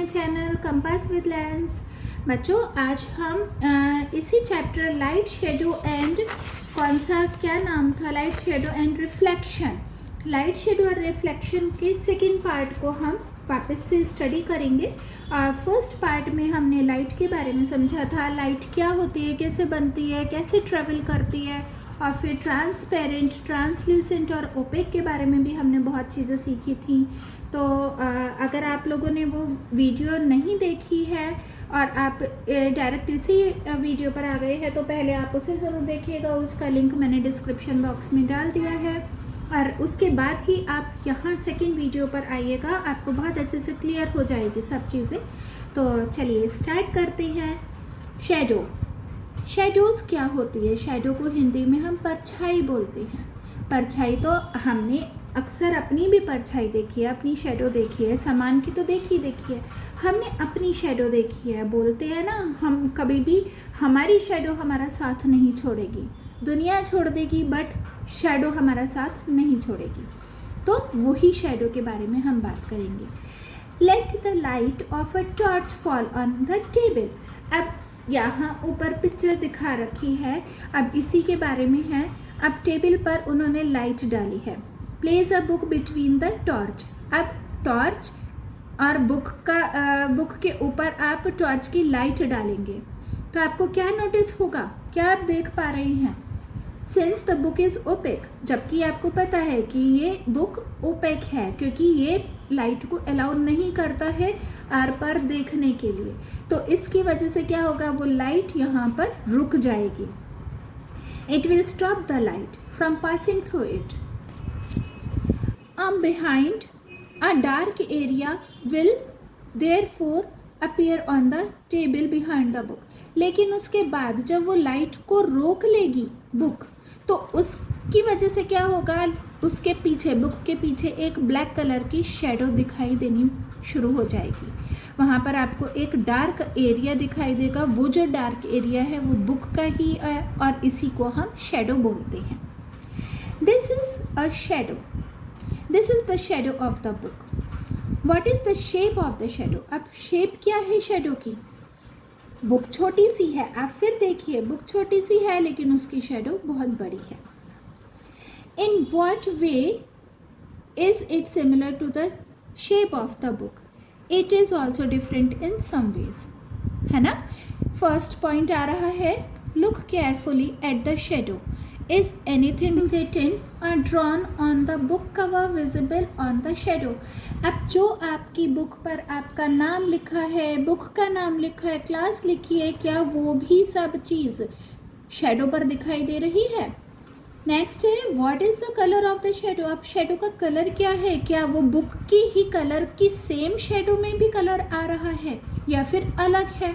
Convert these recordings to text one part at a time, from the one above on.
Channel compass with lens. बच्चों आज हम इसी चैप्टर लाइट शेडो एंड कौन सा क्या नाम था, light shadow and reflection, light shadow और रिफ्लेक्शन के सेकेंड पार्ट को हम वापस से स्टडी करेंगे। और फर्स्ट पार्ट में हमने लाइट के बारे में समझा था, लाइट क्या होती है, कैसे बनती है, कैसे ट्रेवल करती है, और फिर ट्रांसपेरेंट, ट्रांसल्यूसेंट और ओपेक के बारे में भी हमने बहुत चीज़ें सीखी थी। तो अगर आप लोगों ने वो वीडियो नहीं देखी है और आप डायरेक्ट इसी वीडियो पर आ गए हैं तो पहले आप उसे ज़रूर देखिएगा, उसका लिंक मैंने डिस्क्रिप्शन बॉक्स में डाल दिया है। और उसके बाद ही आप यहाँ सेकंड वीडियो पर आइएगा, आपको बहुत अच्छे से क्लियर हो जाएगी सब चीज़ें। तो चलिए स्टार्ट करते हैं। शेडो, शेडोज़ क्या होती है? शेडो को हिंदी में हम परछाई बोलते हैं। परछाई तो हमने अक्सर अपनी भी परछाई देखी है, अपनी शेडो देखी है, सामान की तो देखी है, हमने अपनी शेडो देखी है। बोलते हैं ना, हम कभी भी हमारी शेडो हमारा साथ नहीं छोड़ेगी, दुनिया छोड़ देगी बट शेडो हमारा साथ नहीं छोड़ेगी। तो वही शेडो के बारे में हम बात करेंगे। Let the light of a torch fall on the table. अब यहाँ ऊपर पिक्चर दिखा रखी है, अब इसी के बारे में है। अब टेबल पर उन्होंने लाइट डाली है। Place a book between the torch. अब टॉर्च और बुक के ऊपर आप टॉर्च की लाइट डालेंगे तो आपको क्या नोटिस होगा, क्या आप देख पा रहे हैं? Since the book is opaque, जबकि आपको पता है कि ये बुक ओपेक है क्योंकि ये लाइट को अलाउ नहीं करता है आर पर देखने के लिए, तो इसकी वजह से क्या होगा, वो लाइट यहाँ पर रुक जाएगी। It will stop the light from passing through it. Behind a dark area will therefore appear on the table behind the book. लेकिन उसके बाद जब वो लाइट को रोक लेगी बुक, तो उसकी वजह से क्या होगा, उसके पीछे, बुक के पीछे एक ब्लैक कलर की शेडो दिखाई देनी शुरू हो जाएगी। वहाँ पर आपको एक डार्क एरिया दिखाई देगा। वो जो डार्क एरिया है वो बुक का ही है और इसी को हम शेडो बोलते हैं। This is a shadow, this is the shadow of the book. What is the shape of the shadow? अब शेप क्या है शेडो की? बुक छोटी सी है, आप फिर देखिए बुक छोटी सी है लेकिन उसकी शेडो बहुत बड़ी है। In what way is it similar to the shape of the book? It is also different in some ways, है ना। फर्स्ट पॉइंट आ रहा है, look carefully at the shadow. Is anything written or drawn on the book cover visible on the shadow? अब जो आपकी book पर आपका नाम लिखा है, बुक का नाम लिखा है, क्लास लिखी है, क्या वो भी सब चीज़ शेडो पर दिखाई दे रही है? नेक्स्ट है, what is the colour of the shadow? अब शेडो का कलर क्या है? क्या वो बुक की ही कलर की सेम शेडो में भी कलर आ रहा है या फिर अलग है?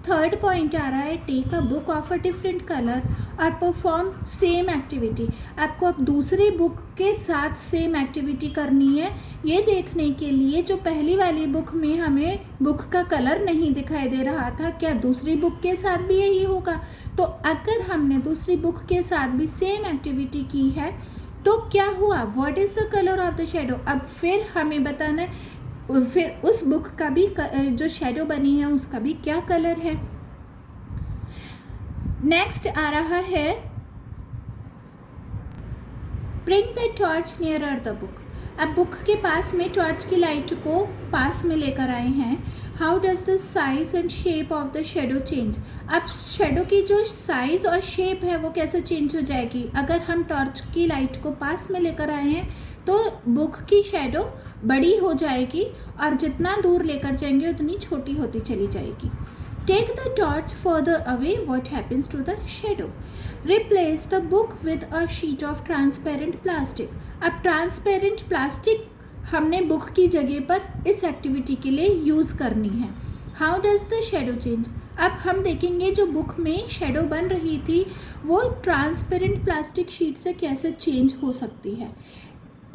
थर्ड पॉइंट आ रहा है, take a book of a different colour और परफॉर्म सेम एक्टिविटी। आपको अब दूसरी बुक के साथ सेम एक्टिविटी करनी है, ये देखने के लिए जो पहली वाली बुक में हमें बुक का कलर नहीं दिखाई दे रहा था, क्या दूसरी बुक के साथ भी यही होगा? तो अगर हमने दूसरी बुक के साथ भी सेम एक्टिविटी की है तो क्या हुआ, what is the colour of the shadow? अब फिर हमें बताना है फिर उस बुक का भी जो शेडो बनी है उसका भी क्या कलर है। नेक्स्ट आ रहा है, bring the torch nearer the book. अब बुक के पास में टॉर्च की लाइट को पास में लेकर आए हैं। How does the size and shape of the shadow change? अब शेडो की जो साइज और शेप है वो कैसे चेंज हो जाएगी? अगर हम टॉर्च की लाइट को पास में लेकर आए हैं तो बुक की शेडो बड़ी हो जाएगी और जितना दूर लेकर जाएंगे उतनी छोटी होती चली जाएगी। Take the torch further away, what happens to the shadow? Replace the book with a sheet of transparent plastic. अब ट्रांसपेरेंट प्लास्टिक हमने बुक की जगह पर इस एक्टिविटी के लिए यूज़ करनी है। How does the shadow change? अब हम देखेंगे जो बुक में शेडो बन रही थी वो ट्रांसपेरेंट प्लास्टिक शीट से कैसे चेंज हो सकती है।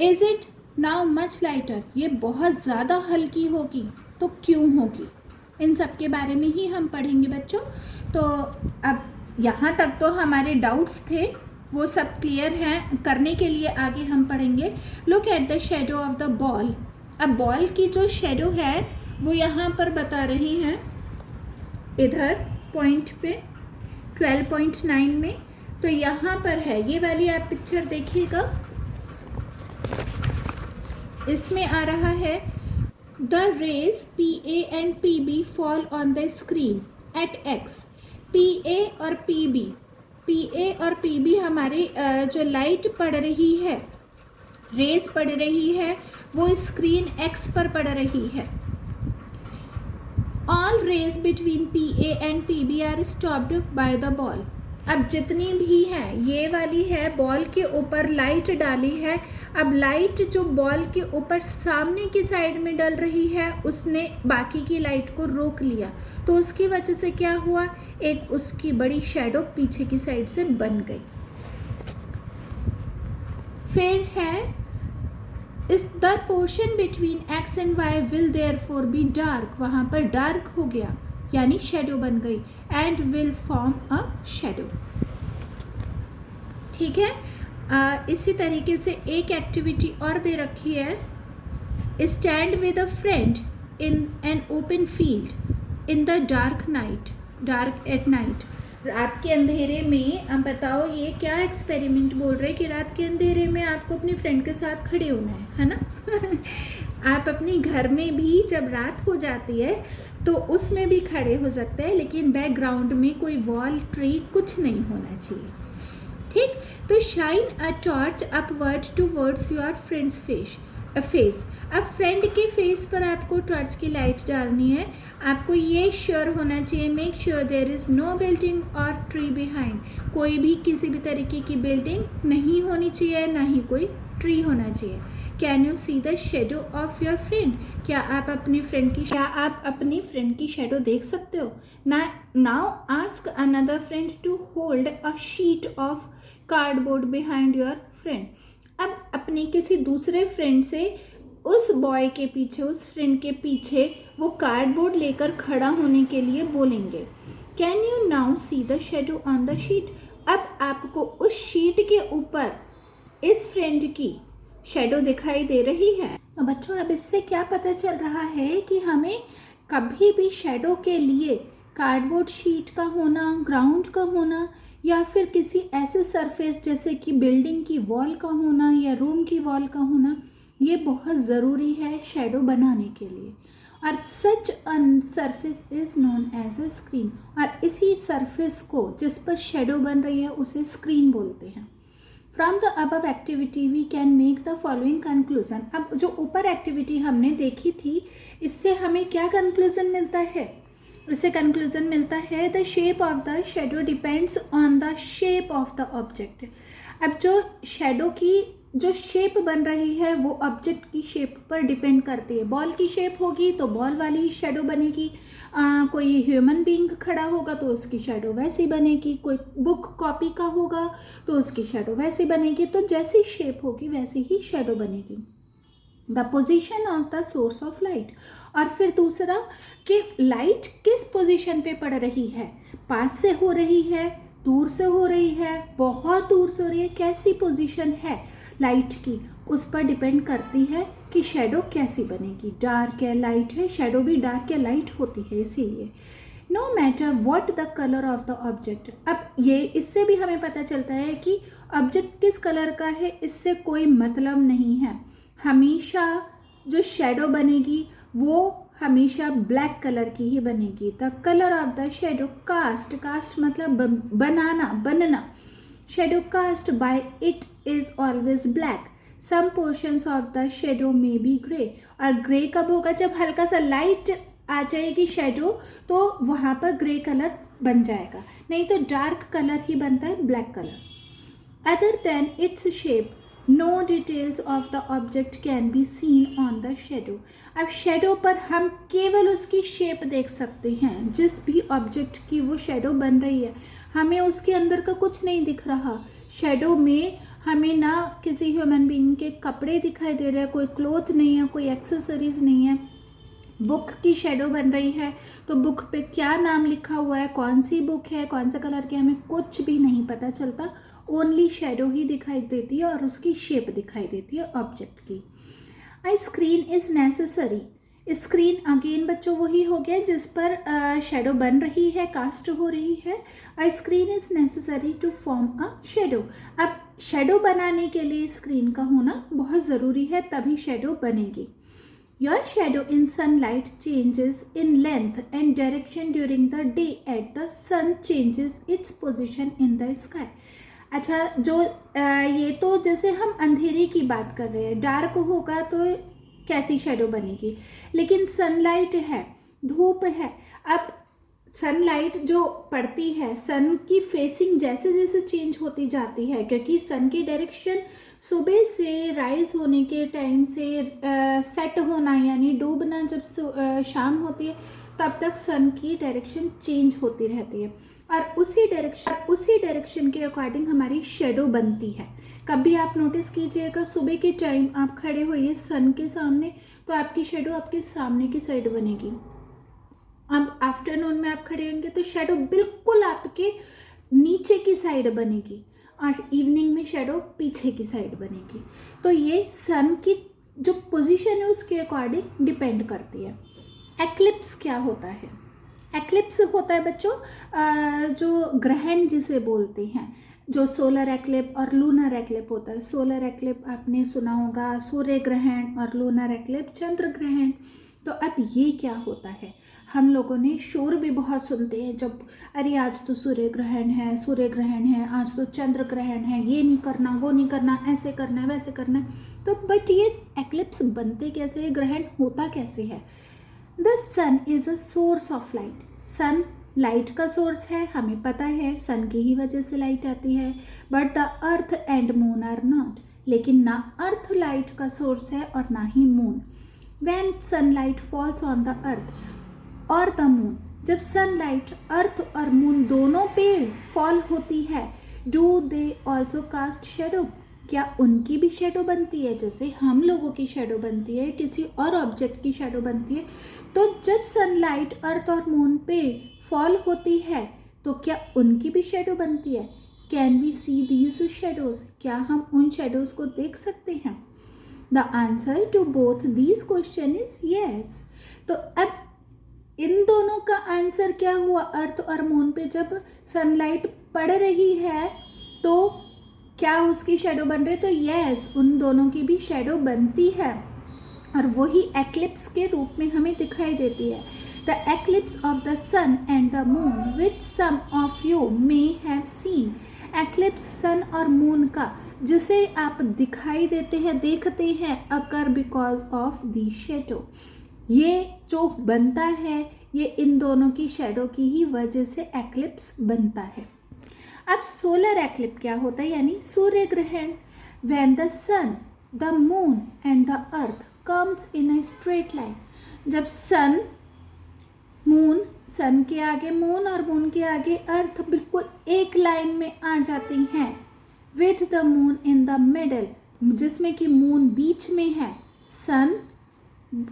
Is it now much lighter? ये बहुत ज़्यादा हल्की होगी, तो क्यों होगी? इन सब के बारे में ही हम पढ़ेंगे बच्चों। तो अब यहाँ तक तो हमारे डाउट्स थे, वो सब क्लियर हैं। करने के लिए आगे हम पढ़ेंगे। Look at the shadow of the ball. अब बॉल की जो शेडो है वो यहाँ पर बता रही हैं इधर पॉइंट पे 12.9 में। तो यहाँ पर है ये वाली, आप पिक्चर देखिएगा, इसमें आ रहा है the rays PA and PB fall on the screen at X। PA और PB हमारी जो लाइट पड़ रही है, रेज पड़ रही है, वो स्क्रीन X पर पड़ रही है। All rays between PA and PB are stopped by the ball. अब जितनी भी हैं, ये वाली है बॉल के ऊपर लाइट डाली है। अब लाइट जो बॉल के ऊपर सामने की साइड में डल रही है, उसने बाकी की लाइट को रोक लिया। तो उसकी वजह से क्या हुआ, एक उसकी बड़ी शैडो पीछे की साइड से बन गई। फिर है इस the portion between X and Y will therefore be dark. वहाँ पर डार्क हो गया यानी शेडो बन गई। And will form a shadow. ठीक है। इसी तरीके से एक एक्टिविटी और दे रखी है, stand with a friend in an open field in the dark at night. रात के अंधेरे में, अब बताओ ये क्या एक्सपेरिमेंट बोल रहे हैं कि रात के अंधेरे में आपको अपनी फ्रेंड के साथ खड़े होना है ना। आप अपनी घर में भी जब रात हो जाती है तो उसमें भी खड़े हो सकते हैं, लेकिन बैकग्राउंड में कोई वॉल, ट्री कुछ नहीं होना चाहिए। ठीक, तो shine a torch upward towards your friends face. अब फ्रेंड के फेस पर आपको टॉर्च की लाइट डालनी है। आपको ये श्योर होना चाहिए, make sure there is no building और ट्री बिहाइंड। कोई भी किसी भी तरीके की बिल्डिंग नहीं होनी चाहिए, ना ही कोई ट्री होना चाहिए। Can you see the shadow of your friend. क्या आप अपनी फ्रेंड की शेडो देख सकते हो। Now ask another friend to hold a sheet of cardboard behind your friend. अब अपने किसी दूसरे फ्रेंड से उस बॉय के पीछे, उस फ्रेंड के पीछे वो कार्डबोर्ड लेकर खड़ा होने के लिए बोलेंगे। Can you now see the shadow on the sheet. अब आपको उस शीट के ऊपर इस फ्रेंड की शेडो दिखाई दे रही है। तो बच्चों, अब इससे क्या पता चल रहा है कि हमें कभी भी शेडो के लिए कार्डबोर्ड शीट का होना, ग्राउंड का होना, या फिर किसी ऐसे सरफेस जैसे कि बिल्डिंग की वॉल का होना या रूम की वॉल का होना, ये बहुत ज़रूरी है शेडो बनाने के लिए। और such a surface is known as a screen. और इसी सरफेस को जिस पर शेडो बन रही है उसे स्क्रीन बोलते हैं। From the above activity we can make the following conclusion. अब जो ऊपर एक्टिविटी हमने देखी थी, इससे हमें क्या कंक्लूजन मिलता है। इससे कंक्लूजन मिलता है the shape of the shadow depends on the shape of the object. अब जो शेडो की जो शेप बन रही है वो ऑब्जेक्ट की शेप पर डिपेंड करती है। बॉल की शेप होगी तो बॉल वाली शेडो बनेगी। कोई ह्यूमन बीइंग खड़ा होगा तो उसकी शेडो वैसी बनेगी। कोई बुक कॉपी का होगा तो उसकी शेडो वैसी बनेगी। तो जैसी शेप होगी वैसी ही शेडो बनेगी। The position of the source of light. और फिर दूसरा कि लाइट किस पोजिशन पे पड़ रही है, पास से हो रही है, दूर से हो रही है, बहुत दूर से हो रही है, कैसी पोजीशन है लाइट की, उस पर डिपेंड करती है कि शेडो कैसी बनेगी। डार्क है, लाइट है, शेडो भी डार्क या लाइट होती है। इसीलिए no matter what the colour of the object. अब ये इससे भी हमें पता चलता है कि ऑब्जेक्ट किस कलर का है, इससे कोई मतलब नहीं है। हमेशा जो शेडो बनेगी वो हमेशा ब्लैक कलर की ही बनेगी। The colour of the shadow cast मतलब बनना। Shadow cast by it is always black. Some portions of the shadow में बी ग्रे। और ग्रे कब होगा, जब हल्का सा लाइट आ जाएगी शेडो तो वहाँ पर ग्रे कलर बन जाएगा, नहीं तो डार्क कलर ही बनता है, black colour. Other than its shape no details of the object can be seen on the shadow. अब शेडो पर हम केवल उसकी शेप देख सकते हैं। जिस भी ऑब्जेक्ट की वो शेडो बन रही है, हमें उसके अंदर का कुछ नहीं दिख रहा। शेडो में हमें ना किसी ह्यूमन बीइंग के कपड़े दिखाई दे रहे हैं, कोई क्लोथ नहीं है, कोई एक्सेसरीज नहीं है। बुक की शेडो बन रही है तो बुक पे क्या नाम लिखा हुआ है, कौन सी बुक है, कौन सा कलर की, हमें कुछ भी नहीं पता चलता। ओनली शेडो ही दिखाई देती है और उसकी शेप दिखाई देती है ऑब्जेक्ट की। आई screen is necessary screen again बच्चों वही हो गया जिस पर शेडो बन रही है, कास्ट हो रही है। A screen is necessary to form a shadow. अब शेडो बनाने के लिए स्क्रीन का होना बहुत ज़रूरी है, तभी शेडो बनेगी। Your shadow in sunlight changes in length and direction during the day at the sun changes its position in the sky. अच्छा, जो ये तो जैसे हम अंधेरे की बात कर रहे हैं, डार्क होगा तो कैसी शेडो बनेगी, लेकिन सनलाइट है, धूप है। अब सनलाइट जो पड़ती है, सन की फेसिंग जैसे जैसे चेंज होती जाती है, क्योंकि सन की डायरेक्शन सुबह से राइज होने के टाइम से सेट होना यानी डूबना जब शाम होती है तब तक सन की डायरेक्शन चेंज होती रहती है, और उसी डायरेक्शन के अकॉर्डिंग हमारी शेडो बनती है। कभी आप नोटिस कीजिएगा, सुबह के टाइम आप खड़े होइए सन के सामने तो आपकी शेडो आपके सामने की साइड बनेगी। अब आफ्टरनून में आप खड़े होंगे तो शेडो बिल्कुल आपके नीचे की साइड बनेगी, और इवनिंग में शेडो पीछे की साइड बनेगी। तो ये सन की जो पोजीशन है उसके अकॉर्डिंग डिपेंड करती है। एक्लिप्स क्या होता है? एक्लिप्स होता है बच्चों जो ग्रहण जिसे बोलते हैं, जो सोलर एक्लिप और लूनर एक्लिप होता है। सोलर एक्लिप आपने सुना होगा, सूर्य ग्रहण, और लूनर एक्लिप चंद्र ग्रहण। तो अब ये क्या होता है, हम लोगों ने शोर भी बहुत सुनते हैं जब, अरे आज तो सूर्य ग्रहण है, आज तो चंद्र ग्रहण है, ये नहीं करना, वो नहीं करना, ऐसे करना है, वैसे करना है। तो बट ये एक्लिप्स बनते कैसे हैं, ग्रहण होता कैसे है? The sun is a source of light. Sun light का सोर्स है, हमें पता है, सन की ही वजह से लाइट आती है। But the earth and moon are not. लेकिन ना अर्थ लाइट का सोर्स है और ना ही moon. When sunlight falls on the earth और द मून, जब सनलाइट अर्थ और मून दोनों पे फॉल होती है, do they also cast shadow? क्या उनकी भी शेडो बनती है, जैसे हम लोगों की शेडो बनती है, किसी और ऑब्जेक्ट की शेडो बनती है? तो जब सनलाइट अर्थ और मून पे फॉल होती है तो क्या उनकी भी शेडो बनती है? Can we see these shadows? क्या हम उन शेडोज को देख सकते हैं? The answer to both these question is yes. तो अब इन दोनों का आंसर क्या हुआ? अर्थ और मून पे जब सनलाइट पड़ रही है तो क्या उसकी शेडो बन रही है? तो यस, उन दोनों की भी शेडो बनती है, और वही एक्लिप्स के रूप में हमें दिखाई देती है। The eclipse of the sun and the moon which some of you may have seen. Eclipse sun और मून का जिसे आप दिखाई देते हैं, देखते हैं, अकर बिकॉज ऑफ दी शेडो। ये जो बनता है ये इन दोनों की शेडो की ही वजह से एक्लिप्स बनता है। अब सोलर एक्लिप क्या होता है, यानी सूर्य ग्रहण। When the sun, the moon and the earth comes in a straight line. जब सन, मून, सन के आगे मून और मून के आगे अर्थ बिल्कुल एक लाइन में आ जाती हैं, with the moon in the middle, जिसमें कि मून बीच में है, सन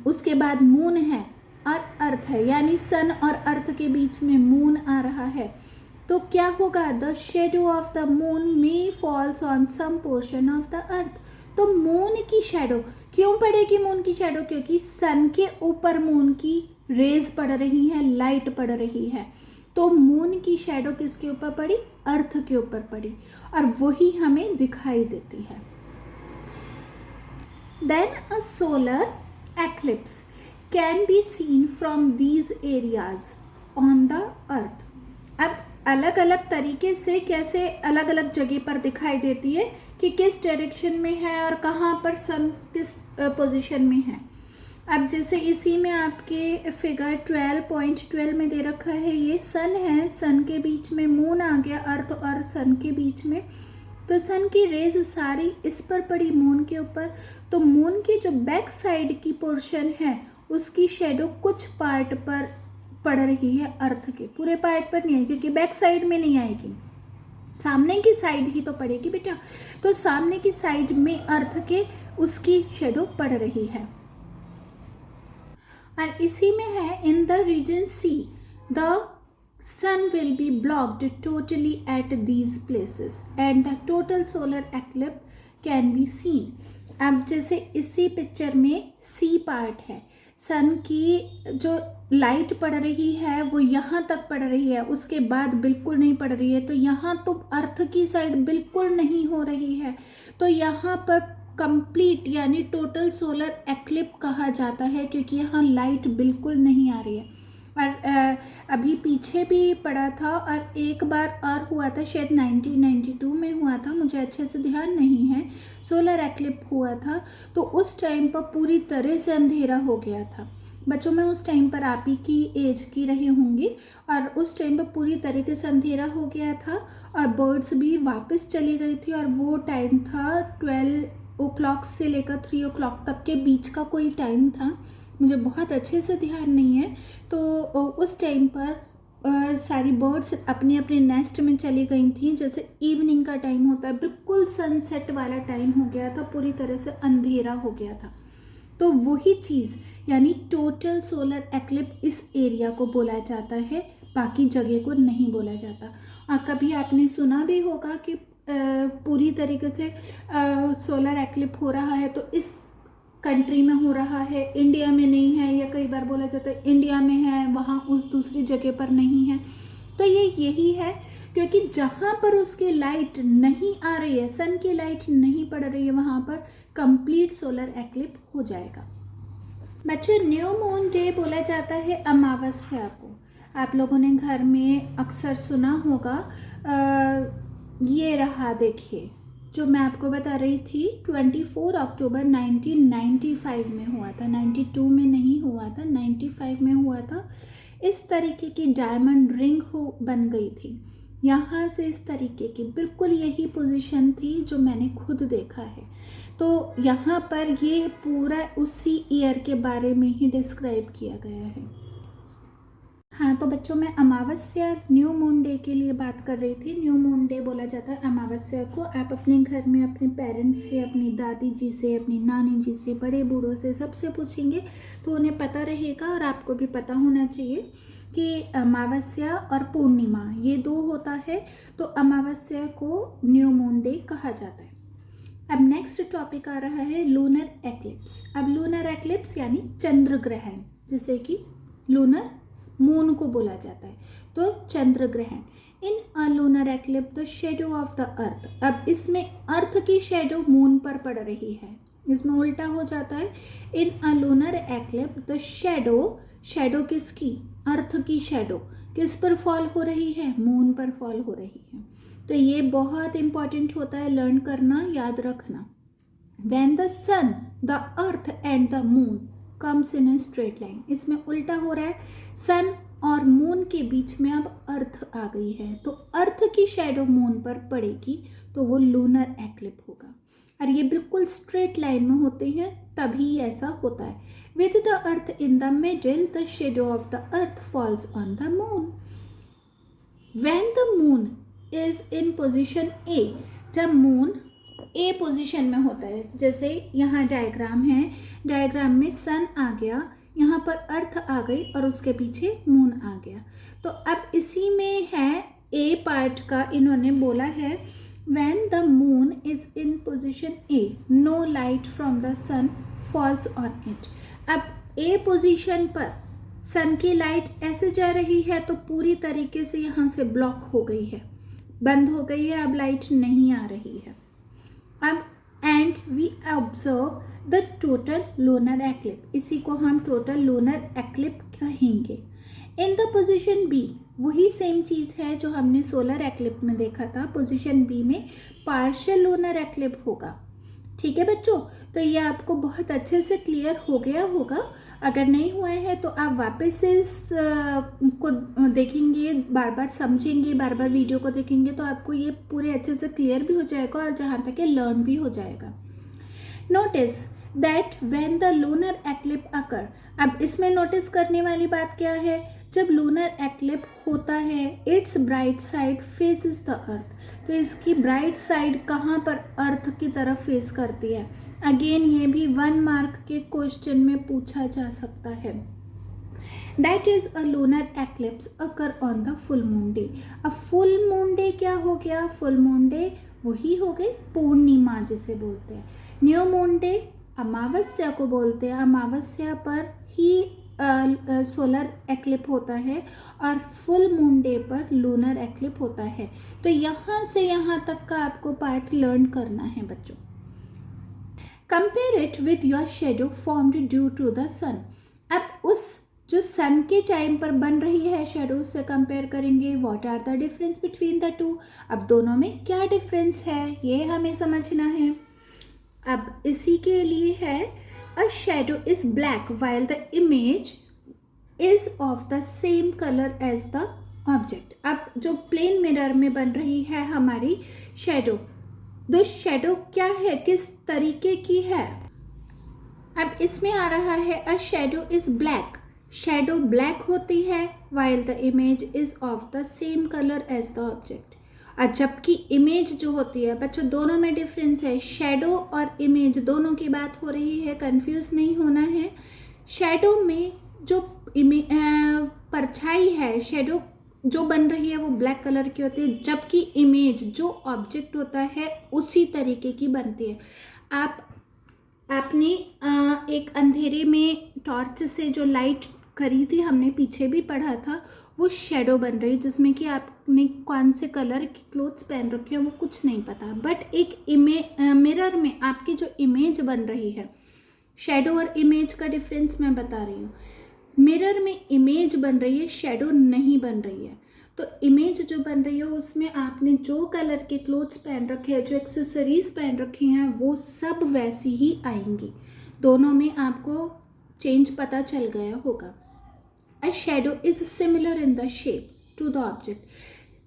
उसके बाद मून है और अर्थ है, यानी सन और अर्थ के बीच में मून आ रहा है। तो क्या होगा? The shadow of the moon may falls on some portion of the earth. तो मून की शेडो क्यों पड़ेगी? मून की शेडो क्योंकि सन के ऊपर मून की रेज पड़ रही है, लाइट पड़ रही है। तो मून की शेडो किसके ऊपर पड़ी? अर्थ के ऊपर पड़ी, और वही हमें दिखाई देती है। Then a solar eclipse can be seen from these areas on the earth. अब अलग अलग तरीके से कैसे अलग अलग जगह पर दिखाई देती है कि किस डायरेक्शन में है और कहाँ पर सन किस पोजीशन में है। अब जैसे इसी में आपके फिगर 12.12 में दे रखा है, ये सन है, सन के बीच में मून आ गया, अर्थ और सन के बीच में। तो सन की रेज सारी इस पर पड़ी, मून के ऊपर। तो मून की जो बैक साइड की पोर्शन है उसकी शेडो कुछ पार्ट पर पड़ रही है, अर्थ के पूरे पार्ट पर नहीं आएगी, क्योंकि बैक साइड में नहीं आएगी, सामने की साइड ही तो पड़ेगी बेटा। तो सामने की साइड में अर्थ के उसकी शेडो पड़ रही है। और इसी में है, in the region C the sun will be blocked totally at these places and the total solar eclipse can be seen. अब जैसे इसी पिक्चर में सी पार्ट है, सन की जो लाइट पड़ रही है वो यहाँ तक पड़ रही है, उसके बाद बिल्कुल नहीं पड़ रही है, तो यहाँ तो अर्थ की साइड बिल्कुल नहीं हो रही है, तो यहाँ पर कंप्लीट यानी टोटल सोलर एक्लिप कहा जाता है, क्योंकि यहाँ लाइट बिल्कुल नहीं आ रही है। और अभी पीछे भी पड़ा था और एक बार और हुआ था, शायद 1992 में हुआ था, मुझे अच्छे से ध्यान नहीं है, सोलर एक्लिप हुआ था। तो उस टाइम पर पूरी तरह से अंधेरा हो गया था। बच्चों में उस टाइम पर आप ही की एज की रही होंगी, और उस टाइम पर पूरी तरीके से अंधेरा हो गया था और बर्ड्स भी वापस चली गई थी, और वो टाइम था 12 o'clock से लेकर 3 o'clock तक के बीच का कोई टाइम था, मुझे बहुत अच्छे से ध्यान नहीं है। तो उस टाइम पर सारी बर्ड्स अपने अपने नेस्ट में चली गई थी, जैसे इवनिंग का टाइम होता है, बिल्कुल सनसेट वाला टाइम हो गया था, पूरी तरह से अंधेरा हो गया था। तो वही चीज़ यानी टोटल सोलर एक्लिप इस एरिया को बोला जाता है, बाकी जगह को नहीं बोला जाता। और कभी आपने सुना भी होगा कि पूरी तरीके से सोलर एक्लिप हो रहा है तो इस कंट्री में हो रहा है, इंडिया में नहीं है, या कई बार बोला जाता है इंडिया में है, वहाँ उस दूसरी जगह पर नहीं है। तो ये यही है, क्योंकि जहाँ पर उसकी लाइट नहीं आ रही है, सन की लाइट नहीं पड़ रही है, वहाँ पर कंप्लीट सोलर एक्लिप हो जाएगा। बच्चों, न्यू मून डे बोला जाता है अमावस्या को। आप लोगों ने घर में अक्सर सुना होगा। ये रहा, देखिए जो मैं आपको बता रही थी, 24 अक्टूबर 1995 में हुआ था, 92 में नहीं हुआ था, 95 में हुआ था। इस तरीके की डायमंड रिंग बन गई थी, यहाँ से इस तरीके की, बिल्कुल यही पोजीशन थी जो मैंने खुद देखा है। तो यहाँ पर ये पूरा उसी ईयर के बारे में ही डिस्क्राइब किया गया है। हाँ, तो बच्चों, मैं अमावस्या न्यू मून डे के लिए बात कर रही थी। न्यू मून डे बोला जाता है अमावस्या को। आप अपने घर में अपने पेरेंट्स से, अपनी दादी जी से, अपनी नानी जी से, बड़े बूढ़ों से, सबसे पूछेंगे तो उन्हें पता रहेगा, और आपको भी पता होना चाहिए कि अमावस्या और पूर्णिमा ये दो होता है, तो अमावस्या को न्यू मून डे कहा जाता है। अब नेक्स्ट टॉपिक आ रहा है लूनर एक्लिप्स। अब लूनर एक्लिप्स यानी चंद्र ग्रहण, जैसे कि लूनर मून को बोला जाता है, तो चंद्र ग्रहण। In a lunar eclipse the shadow of the earth. अब इसमें अर्थ की शेडो मून पर पड़ रही है, इसमें उल्टा हो जाता है। इन a lunar eclipse the shadow किसकी? अर्थ की शेडो किस पर फॉल हो रही है? मून पर फॉल हो रही है। तो ये बहुत इंपॉर्टेंट होता है, लर्न करना, याद रखना। When the sun, the earth and the moon comes in a straight line, इसमें उल्टा हो रहा है। सन और मून के बीच में अब अर्थ आ गई है, तो अर्थ की शेडो मून पर पड़ेगी, तो वो लूनर एक्लिप होगा। और ये बिल्कुल स्ट्रेट लाइन में होते हैं, तभी ऐसा होता है। With the earth in the middle, the shadow of the earth false on the moon. When the moon is in position ए, जब मून ए पोजीशन में होता है, जैसे यहाँ डायग्राम है, डायग्राम में सन आ गया, यहाँ पर अर्थ आ गई और उसके पीछे मून आ गया। तो अब इसी में है ए पार्ट का, इन्होंने बोला है when the moon is in position A, no light from the sun falls on it. अब ए पोजीशन पर सन की लाइट ऐसे जा रही है, तो पूरी तरीके से यहाँ से ब्लॉक हो गई है, बंद हो गई है, अब लाइट नहीं आ रही है। अब and we observe the total lunar eclipse, इसी को हम टोटल लूनर एक्लिप कहेंगे। इन द पोजीशन बी, वही सेम चीज़ है जो हमने सोलर एक्लिप में देखा था, पोजीशन बी में पार्शियल लूनर एक्लिप होगा। ठीक है बच्चों, तो ये आपको बहुत अच्छे से क्लियर हो गया होगा। अगर नहीं हुआ है तो आप वापस से इस को देखेंगे, बार बार समझेंगे, बार बार वीडियो को देखेंगे, तो आपको ये पूरे अच्छे से क्लियर भी हो जाएगा, और जहाँ तक ये लर्न भी हो जाएगा। Notice that when the lunar eclipse occur, अब इसमें नोटिस करने वाली बात क्या है? जब लूनर एक्लिप होता है, it's bright side faces the earth, तो इसकी ब्राइट साइड कहाँ पर? अर्थ की तरफ फेस करती है। अगेन ये भी 1 मार्क के क्वेश्चन में पूछा जा सकता है। That is a lunar eclipse occur on the full moon day. अब फुल मून डे क्या हो गया? फुल मून डे वही हो गई पूर्णिमा जिसे बोलते हैं। न्यू मून डे अमावस्या को बोलते हैं। अमावस्या पर ही सोलर एक्लिप होता है और फुल मून डे पर लूनर एक्लिप होता है। तो यहाँ से यहाँ तक का आपको पार्ट लर्न करना है बच्चों। Compare it with your shadow formed due to the sun. अब उस जो सन के टाइम पर बन रही है शेडो से कंपेयर करेंगे। What are the difference between the two. अब दोनों में क्या डिफरेंस है ये हमें समझना है। अब इसी के लिए है a shadow is black while the image is of the same colour as the object. अब जो प्लेन मिरर में बन रही है हमारी शेडो, तो शेडो क्या है, किस तरीके की है। अब इसमें आ रहा है a shadow is black. Shadow black होती है while the image is of the same colour as the object. और जबकि इमेज जो होती है बच्चों, दोनों में डिफरेंस है। शेडो और इमेज दोनों की बात हो रही है, कंफ्यूज नहीं होना है। शेडो में जो परछाई है, शेडो जो बन रही है वो ब्लैक कलर की होती है, जबकि इमेज जो ऑब्जेक्ट होता है उसी तरीके की बनती है। आपने एक अंधेरे में टॉर्च से जो लाइट करी थी, हमने पीछे भी पढ़ा था, वो शेडो बन रही है, जिसमें कि आपने कौन से कलर की क्लोथ्स पहन रखे हैं वो कुछ नहीं पता। बट एक मिरर में आपकी जो इमेज बन रही है, शेडो और इमेज का डिफरेंस मैं बता रही हूँ। मिरर में इमेज बन रही है, शेडो नहीं बन रही है। तो इमेज जो बन रही है उसमें आपने जो कलर के क्लोथ्स पहन रखे हैं, जो एक्सेसरीज पहन रखी हैं, वो सब वैसी ही आएंगी। दोनों में आपको चेंज पता चल गया होगा। A shadow is similar in the shape to the object.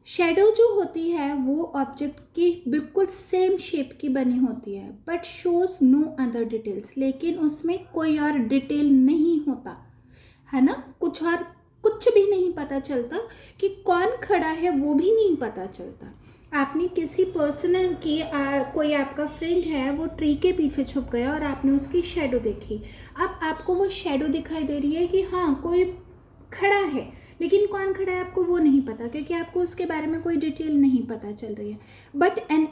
Shadow जो होती है वो ऑब्जेक्ट की बिल्कुल सेम शेप की बनी होती है, but shows no other details. लेकिन उसमें कोई और डिटेल नहीं होता है ना, कुछ भी नहीं पता चलता कि कौन खड़ा है, वो भी नहीं पता चलता। आपने किसी पर्सन की कोई आपका फ्रेंड है, वो ट्री के पीछे छुप गया और आपने उसकी शेडो देखी। अब आपको वो शेडो दिखाई दे रही है कि हाँ कोई खड़ा है, लेकिन कौन खड़ा है आपको वो नहीं पता, क्योंकि आपको उसके बारे में कोई डिटेल नहीं पता चल रही है। बट एन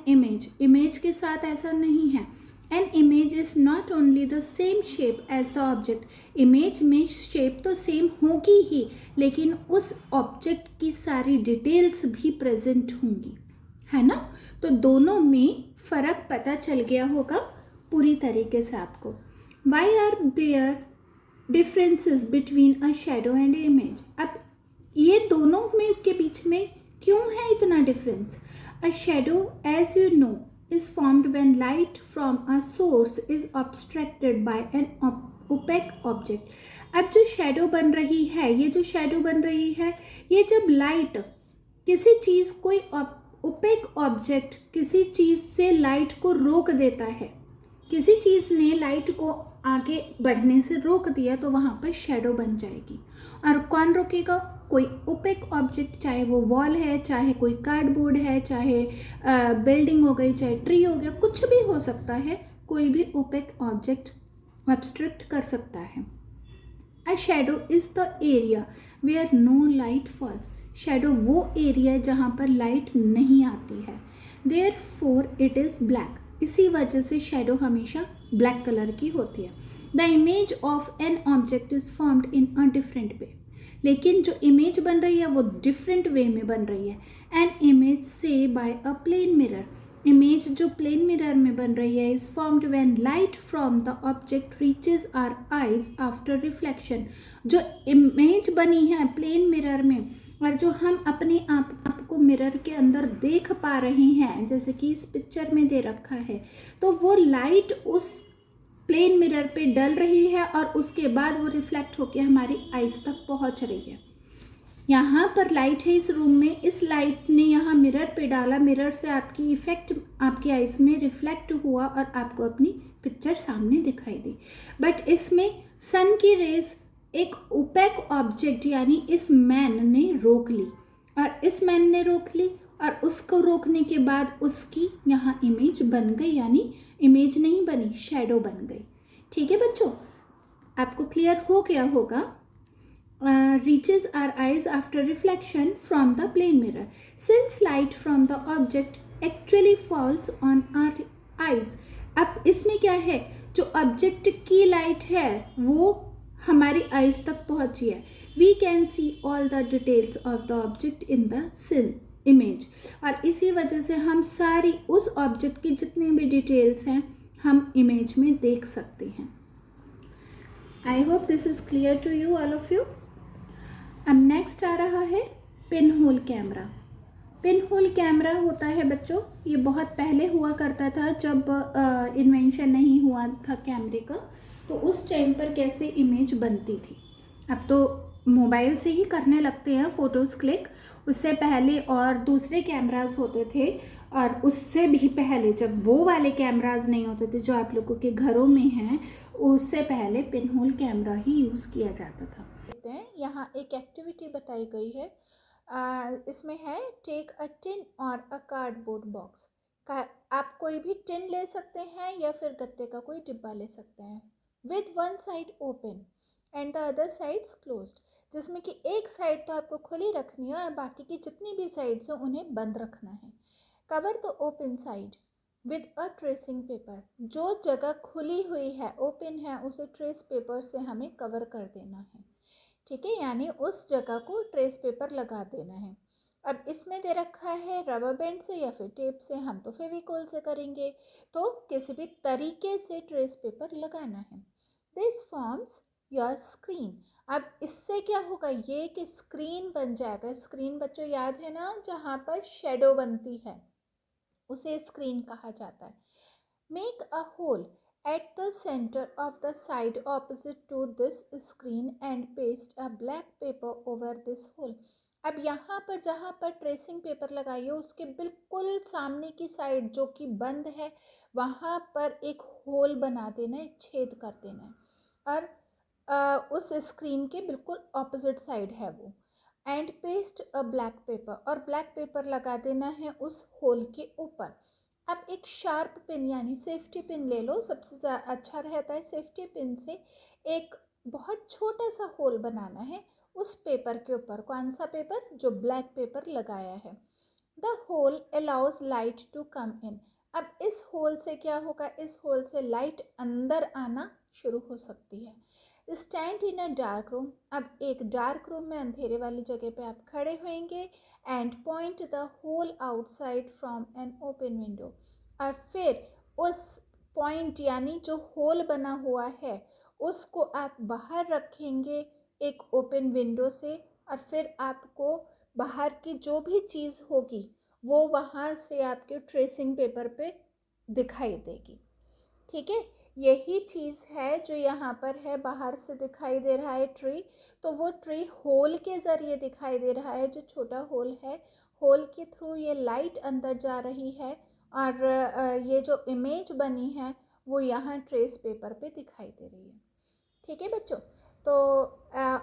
इमेज के साथ ऐसा नहीं है। An image is not only the same shape as the object. Image में शेप तो सेम होगी ही, लेकिन उस ऑब्जेक्ट की सारी डिटेल्स भी प्रेजेंट होंगी, है ना। तो दोनों में फर्क पता चल गया होगा पूरी तरीके से आपको। Why are there differences between a shadow and image. अब ये दोनों में के बीच में क्यों है इतना difference. A shadow as you know is formed when light from a source is obstructed by an opaque object. अब जो शेडो बन रही है, ये जो शेडो बन रही है, ये जब लाइट किसी चीज़, कोई ओपेक ऑब्जेक्ट किसी चीज़ से लाइट को रोक देता है, किसी चीज़ ने लाइट को आगे बढ़ने से रोक दिया, तो वहाँ पर शेडो बन जाएगी। और कौन रोकेगा, कोई ओपेक ऑब्जेक्ट, चाहे वो वॉल है, चाहे कोई कार्डबोर्ड है, चाहे बिल्डिंग हो गई, चाहे ट्री हो गया, कुछ भी हो सकता है। कोई भी ओपेक ऑब्जेक्ट ऑब्स्ट्रक्ट कर सकता है। A shadow is the area where no light falls. Shadow वो एरिया है जहाँ पर लाइट नहीं आती है। Therefore it is black. इसी वजह से शेडो हमेशा ब्लैक कलर की होती है। The image of an object is formed in a different way. लेकिन जो इमेज बन रही है वो डिफरेंट वे में बन रही है। एन इमेज से by a plane mirror. Image जो प्लेन मिरर में बन रही है is formed when light from the object reaches our eyes after reflection. जो इमेज बनी है प्लेन मिरर में, और जो हम अपने आप को मिरर के अंदर देख पा रहे हैं, जैसे कि इस पिक्चर में दे रखा है, तो वो लाइट उस प्लेन मिरर पे डल रही है और उसके बाद वो रिफ्लेक्ट होकर हमारी आइज तक पहुंच रही है। यहाँ पर लाइट है इस रूम में, इस लाइट ने यहाँ मिरर पे डाला, मिरर से आपकी इफेक्ट आपकी आइज में रिफ्लेक्ट हुआ और आपको अपनी पिक्चर सामने दिखाई दी। बट इसमें सन की रेज एक ओपेक ऑब्जेक्ट यानी इस मैन ने रोक ली, और इस मैन ने रोक ली, और उसको रोकने के बाद उसकी यहाँ इमेज बन गई, यानी इमेज नहीं बनी, शेडो बन गई। ठीक है बच्चों, आपको क्लियर हो गया होगा। reaches our eyes after reflection from the plane mirror. Since light from the object actually falls on our eyes. अब इसमें क्या है, जो ऑब्जेक्ट की लाइट है वो हमारी आइज तक पहुंची है. We can see all the details of the object in the seen image. और इसी वजह से हम सारी उस ऑब्जेक्ट की जितनी भी डिटेल्स हैं हम इमेज में देख सकते हैं. I hope this is clear to you all of you. अब नेक्स्ट आ रहा है pin hole camera. Pin hole camera होता है बच्चों, ये बहुत पहले हुआ करता था जब इन्वेंशन नहीं हुआ था कैमरे का, तो उस टाइम पर कैसे इमेज बनती थी. अब तो मोबाइल से ही करने लगते हैं फ़ोटोज़ क्लिक. उससे पहले और दूसरे कैमरास होते थे, और उससे भी पहले जब वो वाले कैमरास नहीं होते थे जो आप लोगों के घरों में हैं, उससे पहले पिन होल कैमरा ही यूज़ किया जाता था. यहाँ एक एक्टिविटी बताई गई है. इसमें है टेक अ टिन और अ कार्डबोर्ड बॉक्स. आप कोई भी टिन ले सकते हैं या फिर गत्ते का कोई डिब्बा ले सकते हैं. With one side open and the other sides closed. जिसमें कि एक साइड तो आपको खुली रखनी है और बाकी की जितनी भी साइड्स हैं उन्हें बंद रखना है. Cover the open side with a tracing paper. जो जगह खुली हुई है, ओपन है, उसे ट्रेस पेपर से हमें कवर कर देना है. ठीक है, यानी उस जगह को ट्रेस पेपर लगा देना है. अब इसमें दे रखा है रबर बैंड से या फिर टेप से. हम तो फेविकोल से करेंगे, तो किसी भी तरीके से ट्रेस पेपर लगाना है. This forms your screen. अब इससे क्या होगा, ये एक स्क्रीन बन जाएगा. स्क्रीन बच्चों याद है ना, जहाँ पर शेडो बनती है उसे स्क्रीन कहा जाता है. Make a hole at the center of the side opposite to this screen and paste a black paper over this hole. अब यहाँ पर जहाँ पर ट्रेसिंग पेपर लगाइए उसके बिल्कुल सामने की साइड जो कि बंद है वहाँ पर एक होल बना देना है, एक छेद कर देना है. और उस स्क्रीन के बिल्कुल ऑपोजिट साइड है वो. And paste a black pepper. और ब्लैक पेपर लगा देना है उस होल के ऊपर. अब एक शार्प पिन यानी सेफ्टी पिन ले लो. सबसे अच्छा रहता है सेफ्टी पिन से एक बहुत छोटा सा होल बनाना है उस पेपर के ऊपर. कौन सा पेपर, जो ब्लैक पेपर लगाया है. The hole allows light to come in. अब इस होल से क्या होगा, इस होल से लाइट अंदर आना शुरू हो सकती है. Stand in a dark room. अब एक डार्क रूम में अंधेरे वाली जगह पे आप खड़े होंगे. And point the hole outside from an open window. और फिर उस पॉइंट यानी जो होल बना हुआ है उसको आप बाहर रखेंगे एक ओपन विंडो से. और फिर आपको बाहर की जो भी चीज़ होगी वो वहाँ से आपके ट्रेसिंग पेपर पे दिखाई देगी. ठीक है, यही चीज़ है जो यहाँ पर है. बाहर से दिखाई दे रहा है ट्री, तो वो ट्री होल के ज़रिए दिखाई दे रहा है. जो छोटा होल है, होल के थ्रू ये लाइट अंदर जा रही है. और ये जो इमेज बनी है वो यहाँ ट्रेस पेपर पे दिखाई दे रही है. ठीक है बच्चों, तो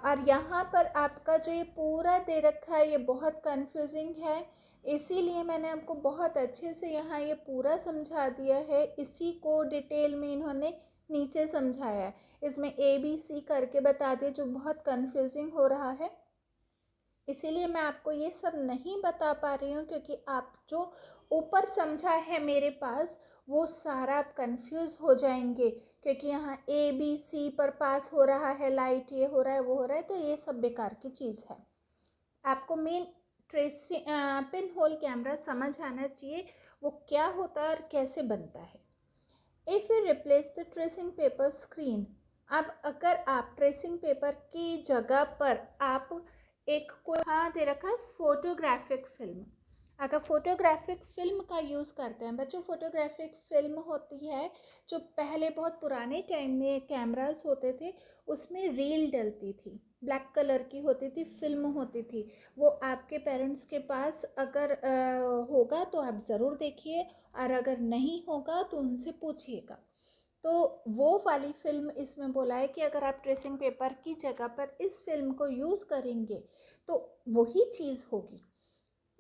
और यहाँ पर आपका जो ये पूरा दे रखा है ये बहुत कंफ्यूजिंग है. इसीलिए मैंने आपको बहुत अच्छे से यहाँ ये पूरा समझा दिया है. इसी को डिटेल में इन्होंने नीचे समझाया है. इसमें ABC करके बता दिए जो बहुत कंफ्यूजिंग हो रहा है. इसीलिए मैं आपको ये सब नहीं बता पा रही हूँ, क्योंकि आप जो ऊपर समझा है मेरे पास वो सारा आप कंफ्यूज हो जाएंगे. क्योंकि यहाँ ABC पर पास हो रहा है लाइट, ये हो रहा है वो हो रहा है, तो ये सब बेकार की चीज़ है. आपको main tracing pin hole camera समझ आना चाहिए वो क्या होता है और कैसे बनता है. If you replace the tracing paper screen. अब अगर आप ट्रेसिंग पेपर की जगह पर आप एक को हाँ दे रखा है फोटोग्राफिक फिल्म. अगर फोटोग्राफिक फिल्म का यूज़ करते हैं बच्चों, फोटोग्राफिक फिल्म होती है जो पहले बहुत पुराने टाइम में कैमरास होते थे उसमें रील डलती थी, ब्लैक कलर की होती थी, फिल्म होती थी. वो आपके पेरेंट्स के पास अगर होगा तो आप ज़रूर देखिए, और अगर नहीं होगा तो उनसे पूछिएगा. तो वो वाली फिल्म इसमें बोला है कि अगर आप ट्रेसिंग पेपर की जगह पर इस फिल्म को यूज़ करेंगे तो वही चीज़ होगी.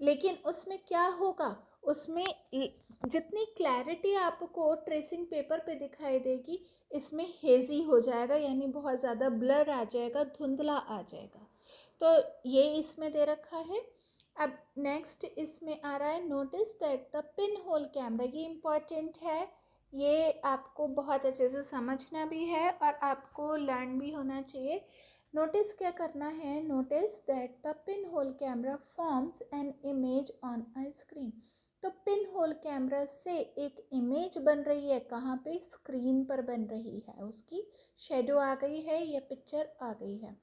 लेकिन उसमें क्या होगा, उसमें जितनी क्लैरिटी आपको ट्रेसिंग पेपर पे दिखाई देगी इसमें हेजी हो जाएगा, यानी बहुत ज़्यादा ब्लर आ जाएगा, धुंधला आ जाएगा. तो ये इसमें दे रखा है. अब नेक्स्ट इसमें आ रहा है notice that the pin hole camera. ये इम्पॉर्टेंट है, ये आपको बहुत अच्छे से समझना भी है और आपको लर्न भी होना चाहिए। नोटिस क्या करना है, notice that the pin hole camera forms an image on a screen. तो पिन होल कैमरा से एक इमेज बन रही है, कहाँ पे, स्क्रीन पर बन रही है, उसकी शेडो आ गई है या पिक्चर आ गई है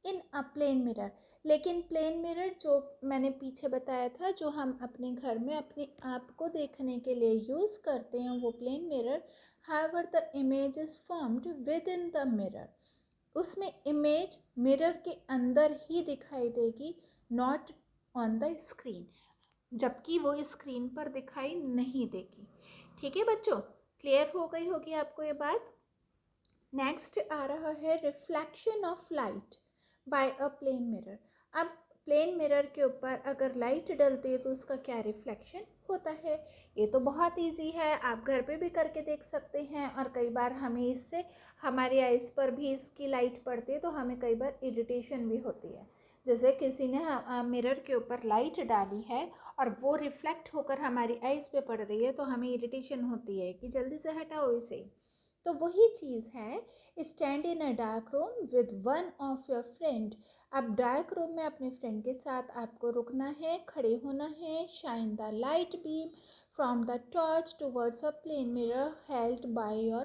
इन अ प्लेन मिरर। लेकिन प्लेन मिरर जो मैंने पीछे बताया था, जो हम अपने घर में अपने आप को देखने के लिए यूज़ करते हैं, वो plane mirror, however the image is formed within the mirror. उसमें इमेज मिरर के अंदर ही दिखाई देगी, नॉट ऑन द स्क्रीन, जबकि वो स्क्रीन पर दिखाई नहीं देगी। ठीक है बच्चों, क्लियर हो गई होगी आपको ये बात। नेक्स्ट आ रहा है reflection of light by a plane mirror. अब प्लेन मिरर के ऊपर अगर लाइट डलती है तो उसका क्या रिफ्लेक्शन होता है, ये तो बहुत इजी है, आप घर पे भी करके देख सकते हैं। और कई बार हमें इससे हमारी आइज़ पर भी इसकी लाइट पड़ती है तो हमें कई बार इरिटेशन भी होती है। जैसे किसी ने मिरर के ऊपर लाइट डाली है और वो रिफ्लेक्ट होकर हमारी आइज़ पे पड़ रही है तो हमें इरिटेशन होती है कि जल्दी से हटाओ इसे। तो वही चीज़ है, stand in a dark room with one of your friend. अब डार्क रूम में अपने फ्रेंड के साथ आपको रुकना है, खड़े होना है। Shine the light beam from the torch towards a plane mirror held by your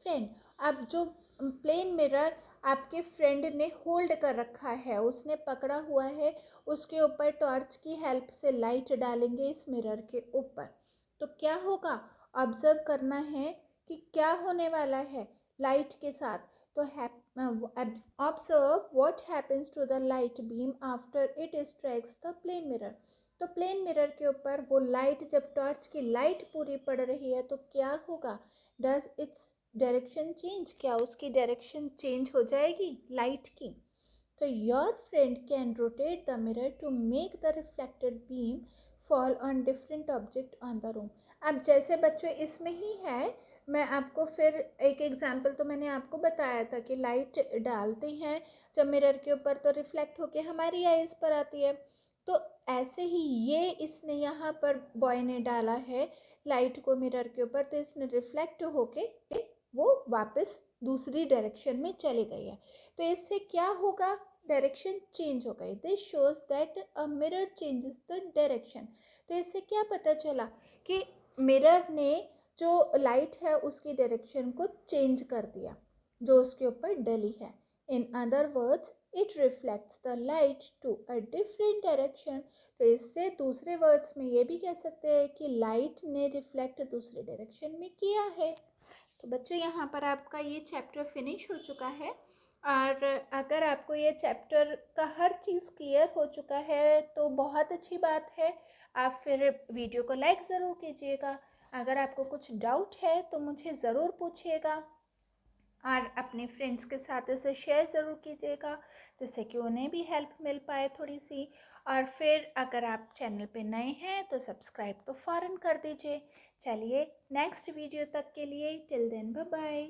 friend. अब जो प्लेन मिरर आपके फ्रेंड ने होल्ड कर रखा है, उसने पकड़ा हुआ है, उसके ऊपर टॉर्च की हेल्प से लाइट डालेंगे इस मिरर के ऊपर, तो क्या होगा, ऑब्जर्व करना है कि क्या होने वाला है लाइट के साथ। तो observe what happens to the light beam after it strikes the plane mirror. तो प्लेन मिरर के ऊपर वो लाइट, जब टॉर्च की लाइट पूरी पड़ रही है तो क्या होगा, डज इट्स डायरेक्शन चेंज, क्या उसकी डायरेक्शन चेंज हो जाएगी लाइट की। तो your friend can rotate the mirror to make the reflected beam fall on different object on the room. अब जैसे बच्चों इसमें ही है, मैं आपको फिर एक एग्जांपल तो मैंने आपको बताया था कि लाइट डालते हैं जब मिरर के ऊपर तो रिफ्लेक्ट होके हमारी आइज़ पर आती है। तो ऐसे ही ये इसने यहाँ पर बॉय ने डाला है लाइट को मिरर के ऊपर, तो इसने रिफ्लेक्ट होके वो वापस दूसरी डायरेक्शन में चली गई है। तो इससे क्या होगा, डायरेक्शन चेंज हो गई। This shows that a mirror changes the direction. तो इससे क्या पता चला कि मिरर ने जो लाइट है उसकी डायरेक्शन को चेंज कर दिया जो उसके ऊपर डली है। In other words it reflects the light to a different direction. तो इससे दूसरे वर्ड्स में ये भी कह सकते हैं कि लाइट ने रिफ्लेक्ट दूसरे डायरेक्शन में किया है। तो बच्चों यहाँ पर आपका ये चैप्टर फिनिश हो चुका है। और अगर आपको ये चैप्टर का हर चीज़ क्लियर हो चुका है तो बहुत अच्छी बात है। आप फिर वीडियो को लाइक ज़रूर कीजिएगा। अगर आपको कुछ डाउट है तो मुझे ज़रूर पूछिएगा और अपने फ्रेंड्स के साथ इसे शेयर ज़रूर कीजिएगा, जिससे कि उन्हें भी हेल्प मिल पाए थोड़ी सी। और फिर अगर आप चैनल पे नए हैं तो सब्सक्राइब तो फ़ौरन कर दीजिए। चलिए नेक्स्ट वीडियो तक के लिए टिल देन बाय बाय।